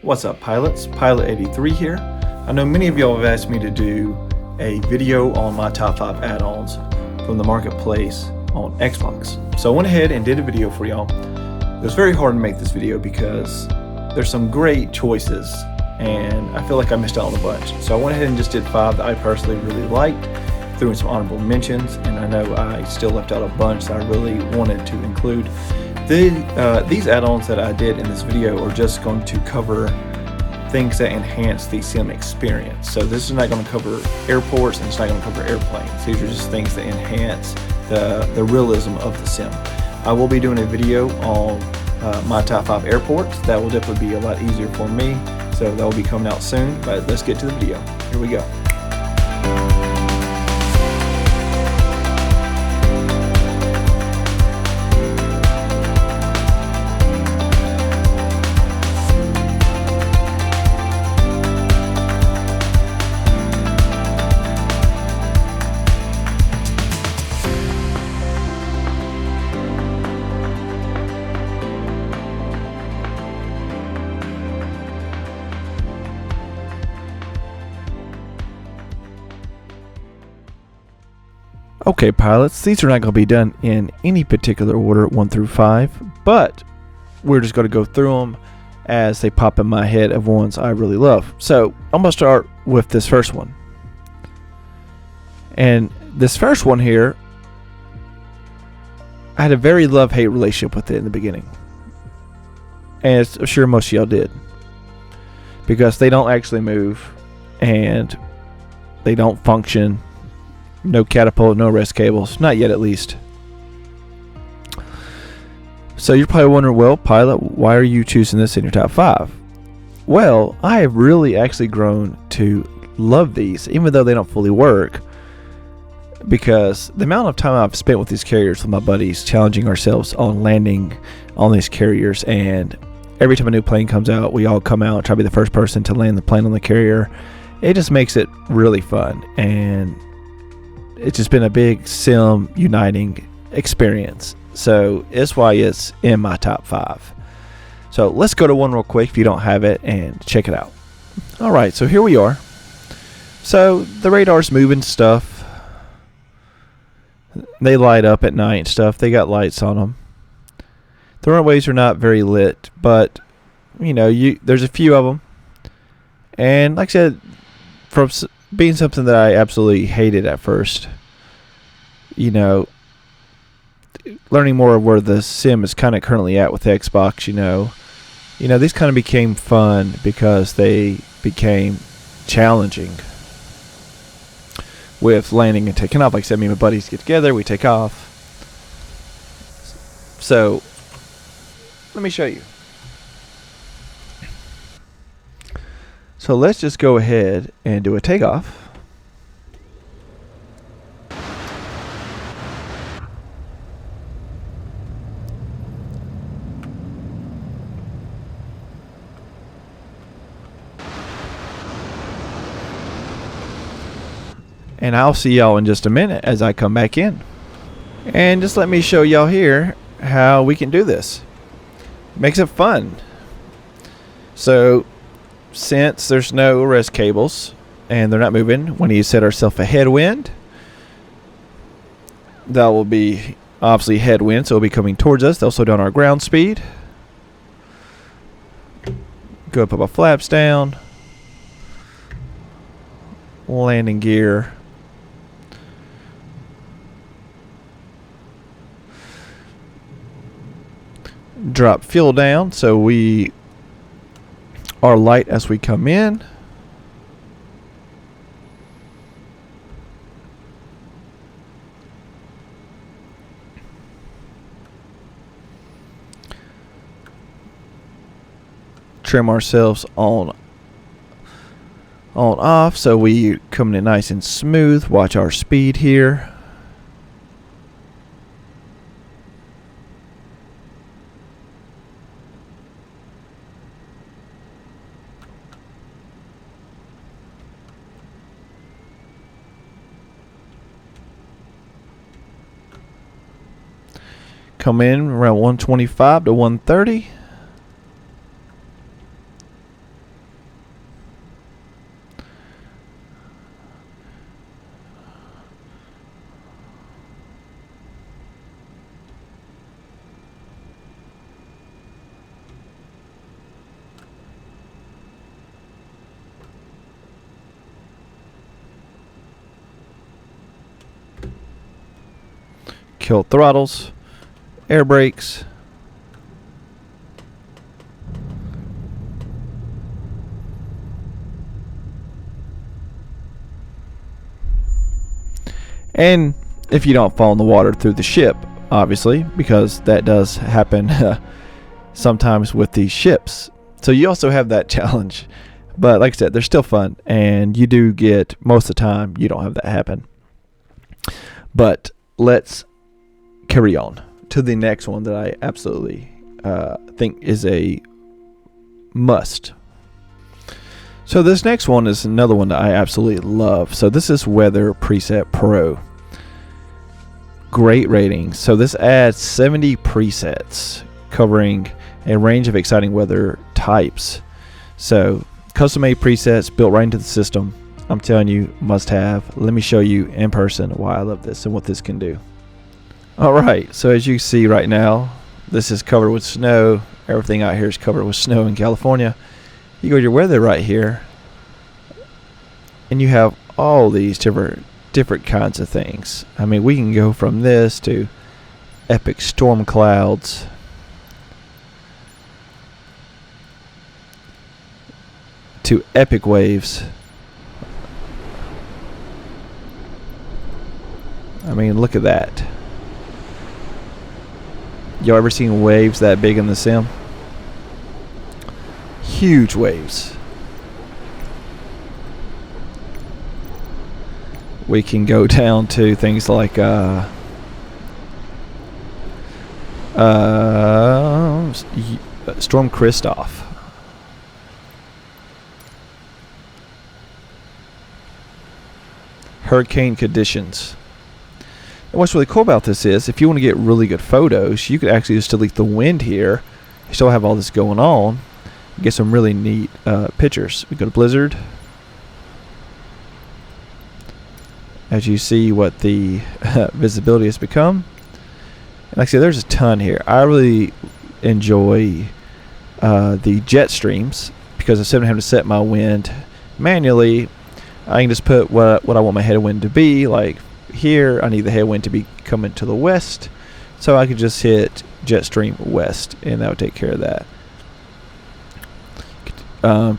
What's up, pilots? Pilot 83 here. I know many of y'all have asked me to do a video on my top 5 add-ons from the marketplace on Xbox. So I went ahead and did a video for y'all. It was very hard to make this video because there's some great choices and I feel like I missed out on a bunch. So I went ahead and just did 5 that I personally really liked, threw in some honorable mentions, and I know I still left out a bunch that I really wanted to include. These add-ons that I did in this video are just going to cover things that enhance the sim experience. So this is not going to cover airports and it's not going to cover airplanes. These are just things that enhance the realism of the sim. I will be doing a video on my top 5 airports. That will definitely be a lot easier for me. So that will be coming out soon, but let's get to the video. Here we go. Okay, pilots, these are not going to be done in any particular order, 1 through 5, but we're just going to go through them as they pop in my head of ones I really love. So I'm going to start with this first one. And this first one here, I had a very love-hate relationship with it in the beginning. And I'm sure most of y'all did. Because they don't actually move, and they don't function. No catapult, no rest cables. Not yet, at least. So you're probably wondering, well, pilot, why are you choosing this in your top 5? Well, I have really actually grown to love these, even though they don't fully work, because the amount of time I've spent with these carriers with my buddies, challenging ourselves on landing on these carriers, and every time a new plane comes out, we all come out and try to be the first person to land the plane on the carrier. It just makes it really fun, and it's just been a big sim uniting experience. So it's why it's in my top 5. So let's go to one real quick if you don't have it and check it out. Alright, so here we are. So the radar's moving stuff. They light up at night and stuff. They got lights on them. The runways are not very lit, but you know, there's a few of them. And like I said, from being something that I absolutely hated at first, you know, learning more of where the sim is kind of currently at with Xbox, you know, these kind of became fun because they became challenging with landing and taking off. Like I said, me and my buddies get together, we take off. So let me show you. So let's just go ahead and do a takeoff. And I'll see y'all in just a minute as I come back in. And just let me show y'all here how we can do this. Makes it fun. So since there's no rest cables and they're not moving, when you set ourselves a headwind, that will be obviously headwind, so it'll be coming towards us. They'll slow down our ground speed. Go up our flaps down. Landing gear. Drop fuel down so we are light as we come in. Trim ourselves on off so we coming in nice and smooth. Watch our speed here. Come in around 125 to 130. tilt throttles, air brakes, and if you don't fall in the water through the ship, obviously, because that does happen sometimes with these ships. So you also have that challenge. But like I said, they're still fun, and you do get, most of the time, you don't have that happen. But let's carry on to the next one that I absolutely think is a must. So this next one is another one that I absolutely love. So this is Weather Preset Pro. Great ratings. So this adds 70 presets covering a range of exciting weather types. So custom-made presets built right into the system. I'm telling you, must have. Let me show you in person why I love this and what this can do. Alright, so as you see right now, this is covered with snow. Everything out here is covered with snow in California. You go to your weather right here, and you have all these different kinds of things. I mean, we can go from this to epic storm clouds, to epic waves. I mean, look at that. Y'all ever seen waves that big in the sim? Huge waves. We can go down to things like Storm Christoph. Hurricane conditions. And what's really cool about this is, if you want to get really good photos, you could actually just delete the wind here. You still have all this going on. Get some really neat pictures. We go to Blizzard. As you see what the visibility has become. And like I said, there's a ton here. I really enjoy the jet streams, because instead of having to set my wind manually, I can just put what I want my headwind to be. Like here, I need the headwind to be coming to the west, so I could just hit jet stream west, and that would take care of that.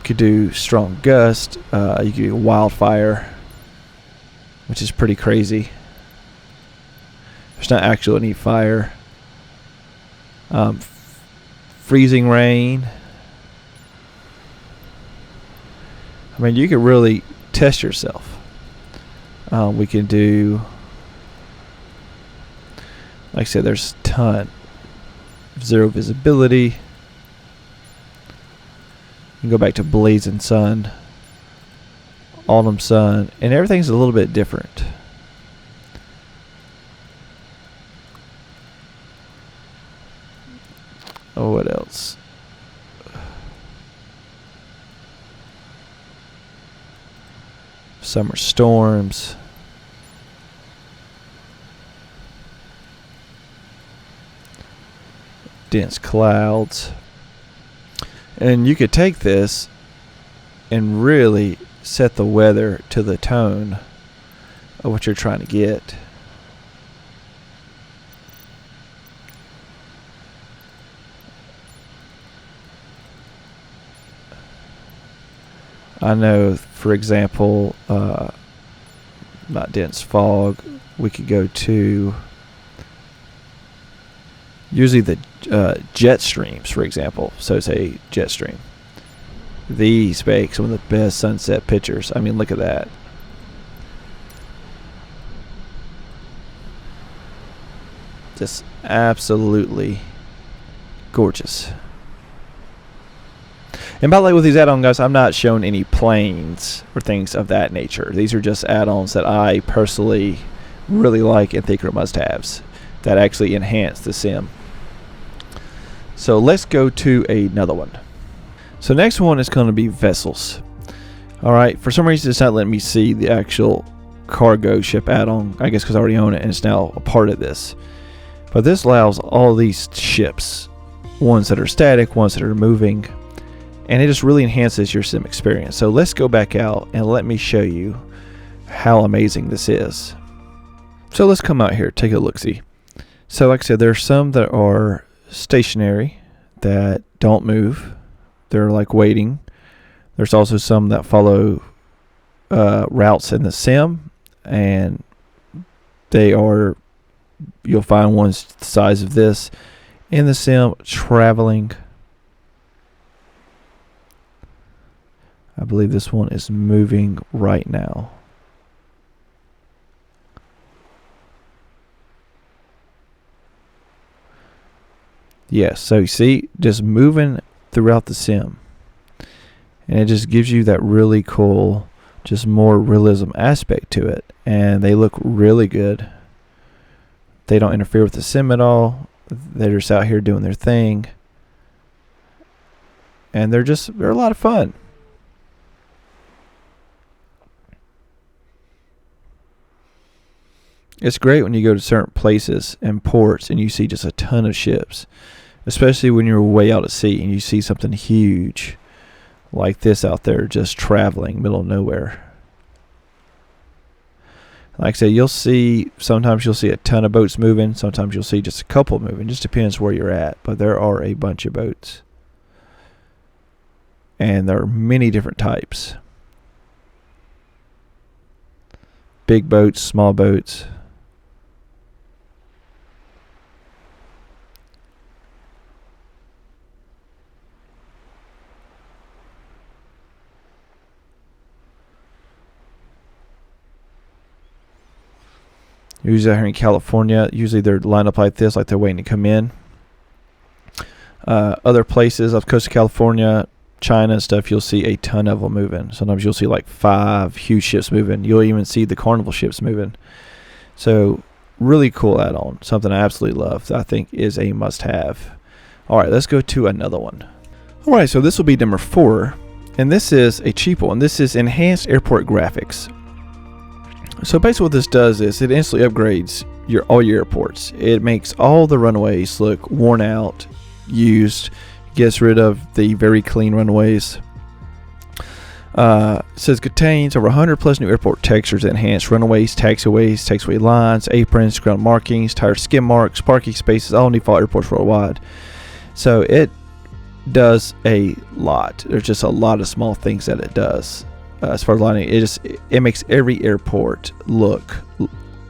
Could do strong gust. You could do wildfire, which is pretty crazy. There's not actually any fire. Freezing rain. I mean, you could really test yourself. We can do, like I said, there's a ton. Zero visibility. You can go back to blazing sun, autumn sun, and everything's a little bit different. Oh, what else? Summer storms. Dense clouds. And you could take this and really set the weather to the tone of what you're trying to get. I know, for example, not dense fog, we could go to usually the jet streams, for example. So say jet stream. These make some of the best sunset pictures. I mean, look at that. Just absolutely gorgeous. And by the way, with these add-ons, guys, I'm not showing any planes or things of that nature. These are just add-ons that I personally really like and think are must-haves that actually enhance the sim. So let's go to another one. So next one is going to be vessels. Alright, for some reason it's not letting me see the actual cargo ship add-on. I guess because I already own it and it's now a part of this. But this allows all these ships, ones that are static, ones that are moving, and it just really enhances your sim experience. So let's go back out and let me show you how amazing this is. So let's come out here, take a look-see. So like I said, there are some that are stationary that don't move. They're like waiting. There's also some that follow routes in the sim, and you'll find ones the size of this in the sim traveling. I believe this one is moving right now. Yes, so you see, just moving throughout the sim. And it just gives you that really cool, just more realism aspect to it. And they look really good. They don't interfere with the sim at all. They're just out here doing their thing. And they're a lot of fun. It's great when you go to certain places and ports and you see just a ton of ships. Especially when you're way out at sea and you see something huge like this out there just traveling middle of nowhere. Like I said, sometimes you'll see a ton of boats moving, sometimes you'll see just a couple moving. Just depends where you're at, but there are a bunch of boats. And there are many different types. Big boats, small boats. Usually out here in California, usually they're lined up like this, like they're waiting to come in. Other places off the coast of California, China and stuff, you'll see a ton of them moving. Sometimes you'll see like 5 huge ships moving. You'll even see the carnival ships moving. So really cool add-on. Something I absolutely love. I think is a must-have. All right, let's go to another one. All right, so this will be number 4. And this is a cheap one. This is Enhanced Airport Graphics. So basically what this does is it instantly upgrades all your airports. It makes all the runways look worn out, used, gets rid of the very clean runways. It says contains over 100 plus new airport textures that enhance runways, taxiway lines, aprons, ground markings, tire skim marks, parking spaces, all default airports worldwide. So it does a lot. There's just a lot of small things that it does. As far as lighting, it makes every airport look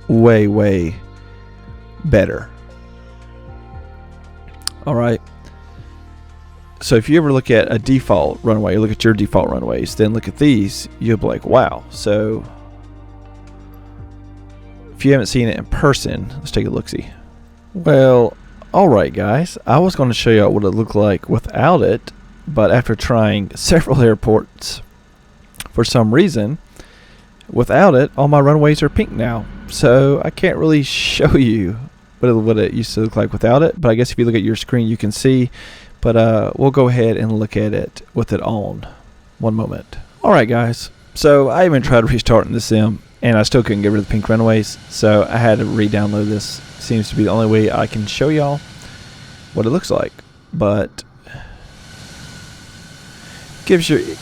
way better. All right. So if you ever look at a default runway, look at your default runways, then look at these, you'll be like, wow. So if you haven't seen it in person, let's take a look-see. Well, all right, guys. I was going to show you what it looked like without it, but after trying several airports, for some reason, without it, all my runways are pink now. So I can't really show you what it used to look like without it. But I guess if you look at your screen, you can see. But we'll go ahead and look at it with it on. One moment. All right, guys. So I even tried restarting the sim, and I still couldn't get rid of the pink runways. So I had to re-download this. Seems to be the only way I can show y'all what it looks like. But gives you...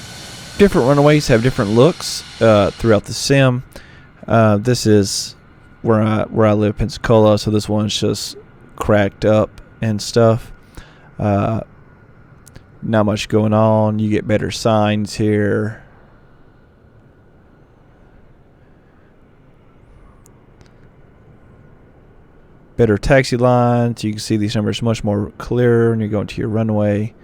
different runways have different looks throughout the sim. This is where I live, Pensacola, so this one's just cracked up and stuff. Not much going on. You get better signs here. Better taxi lines. You can see these numbers much more clearer when you go into your runway.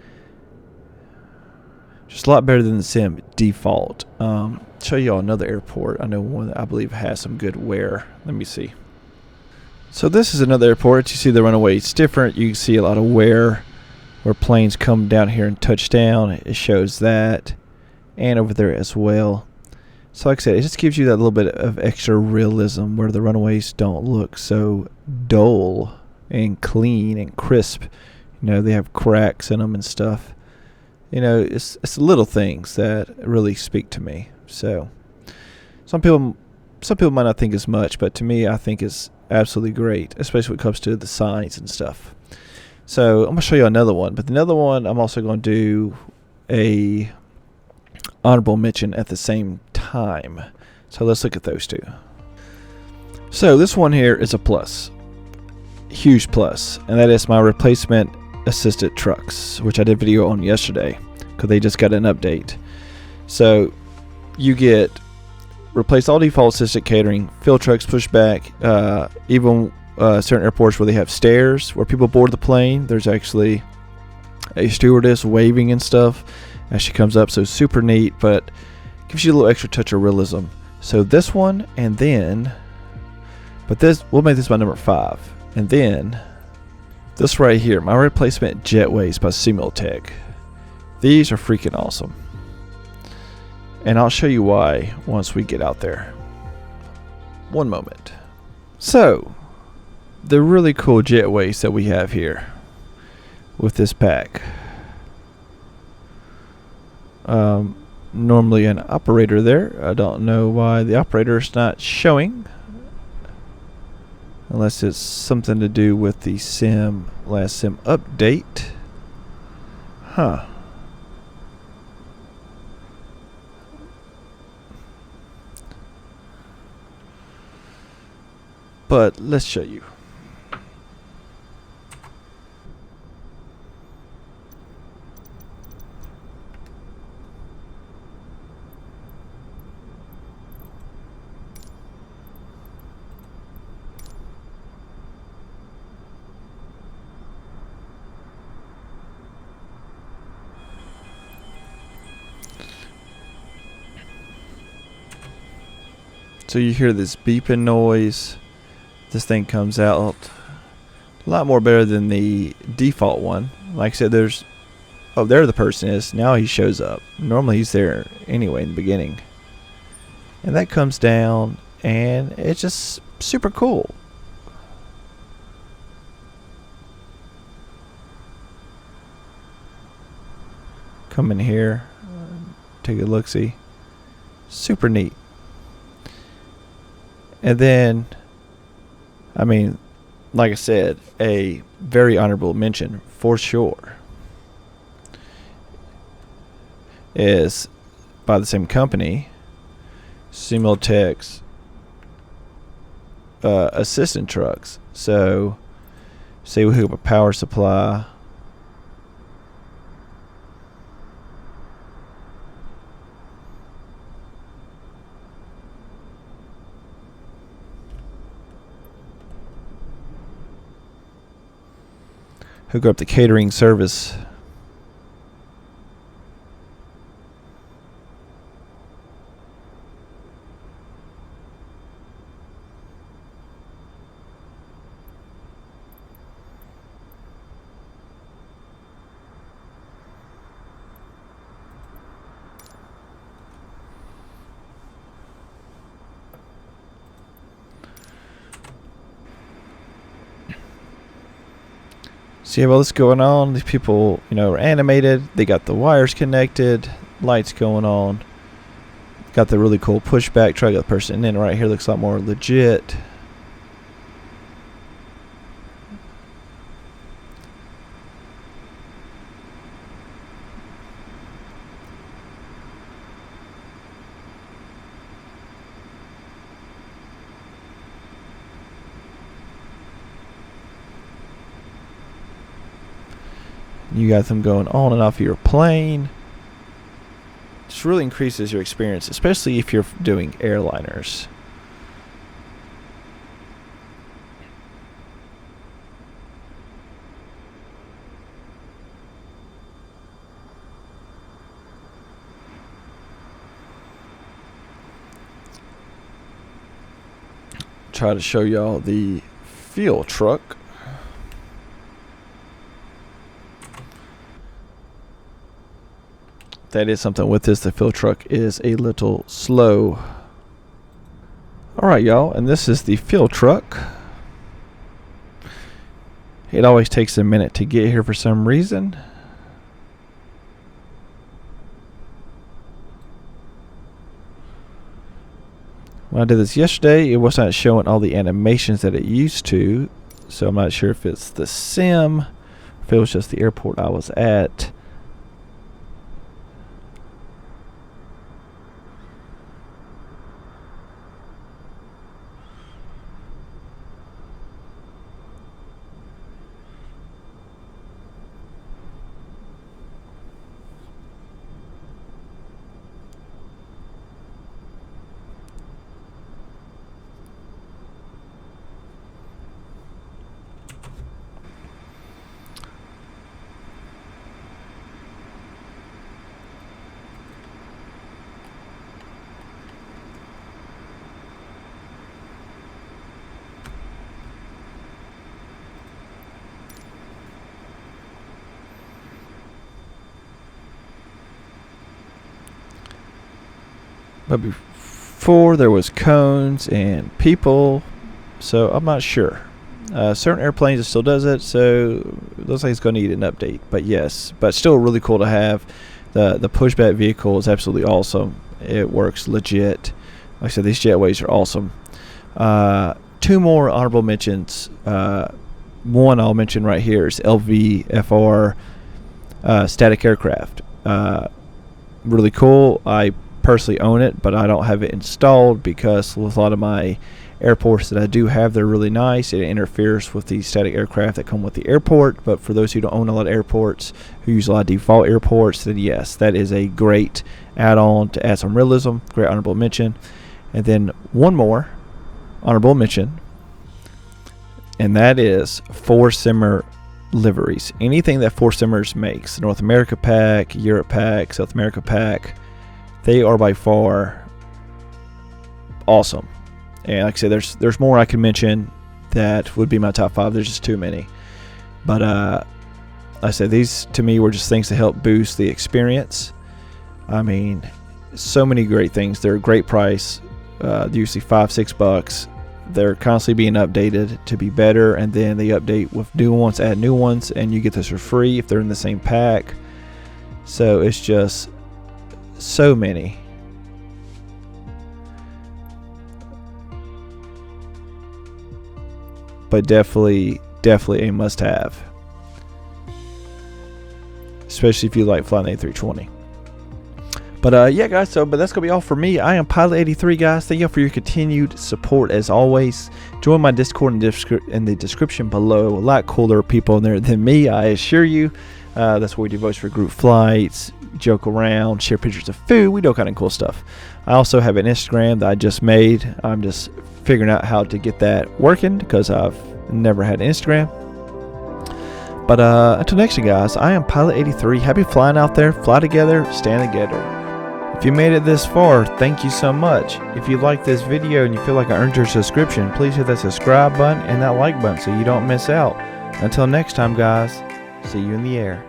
Just a lot better than the sim default. Show y'all another airport. I know one that I believe has some good wear. Let me see. So this is another airport. You see the runway. It's different. You can see a lot of wear where planes come down here and touch down. It shows that. And over there as well. So like I said, it just gives you that little bit of extra realism where the runways don't look so dull and clean and crisp. You know, they have cracks in them and stuff. You know, it's little things that really speak to me. So some people might not think as much, but to me, I think it's absolutely great, especially when it comes to the signs and stuff. So I'm going to show you another one, but another one I'm also going to do a honorable mention at the same time. So let's look at those two. So this one here is a plus. huge plus, and that is my replacement assisted trucks, which I did a video on yesterday because they just got an update. So you get replace all default assisted catering, fill trucks, pushback, even certain airports where they have stairs where people board the plane. There's actually a stewardess waving and stuff as she comes up, so super neat, but gives you a little extra touch of realism. So this one, and then, but this, we'll make this my number 5, and then this right here, my replacement jetways by Simultech. These are freaking awesome, and I'll show you why once we get out there. One moment. So the really cool jetways that we have here with this pack. Normally an operator there. I don't know why the operator is not showing, unless it's something to do with the last sim update. Huh. But let's show you. So you hear this beeping noise. This thing comes out a lot more better than the default one. Like I said, there's, oh, there the person is. Now he shows up. Normally he's there anyway in the beginning. And that comes down, and it's just super cool. Come in here, take a look-see. Super neat. And then, I mean, like I said, a very honorable mention for sure is by the same company, Simultech's assistant trucks. So, say we hook up a power supply. Hook up the catering service. So you have all this going on. These people, you know, are animated. They got the wires connected, lights going on. Got the really cool pushback truck. Got the person in right here. Looks a lot more legit. You got them going on and off your plane. Just really increases your experience, especially if you're doing airliners. Try to show y'all the fuel truck. That is something with this. The fill truck is a little slow. Alright, y'all, and this is the fill truck. It always takes a minute to get here for some reason. When I did this yesterday, it was not showing all the animations that it used to, so I'm not sure if it's the sim, if it was just the airport I was at. but before there was cones and people, so I'm not sure. Certain airplanes it still does it, so it looks like it's going to need an update. But yes, but still really cool to have. The pushback vehicle is absolutely awesome. It works legit. Like I said, these jetways are awesome. Two more honorable mentions. One I'll mention right here is LVFR static aircraft. Really cool. I personally own it, but I don't have it installed because with a lot of my airports that I do have, they're really nice. It interferes with the static aircraft that come with the airport. But for those who don't own a lot of airports, who use a lot of default airports, then yes, that is a great add-on to add some realism. Great honorable mention. And then one more honorable mention, and that is Four Simmer liveries. Anything that Four Simmers makes, North America pack, Europe pack, South America pack, they are by far awesome. And like I said, there's more I can mention that would be my top 5. There's just too many. But I said these to me were just things to help boost the experience. I mean, so many great things. They're a great price. Usually $5-6. They're constantly being updated to be better, and then they update with new ones, add new ones, and you get this for free if they're in the same pack. So it's just so many. But definitely a must-have, especially if you like flying the A320. But yeah, guys, but that's gonna be all for me. I am Pilot83, guys. Thank you for your continued support as always. Join my Discord in the description below. A lot cooler people in there than me, I assure you. That's where we do voice for group flights, joke around, share pictures of food. We do all kind of cool stuff. I also have an Instagram that I just made. I'm just figuring out how to get that working because I've never had an Instagram. But until next time, guys, I am Pilot83. Happy flying out there. Fly together, stand together. If you made it this far, thank you so much. If you like this video and you feel like I earned your subscription, please hit that subscribe button and that like button so you don't miss out. Until next time, guys, see you in the air.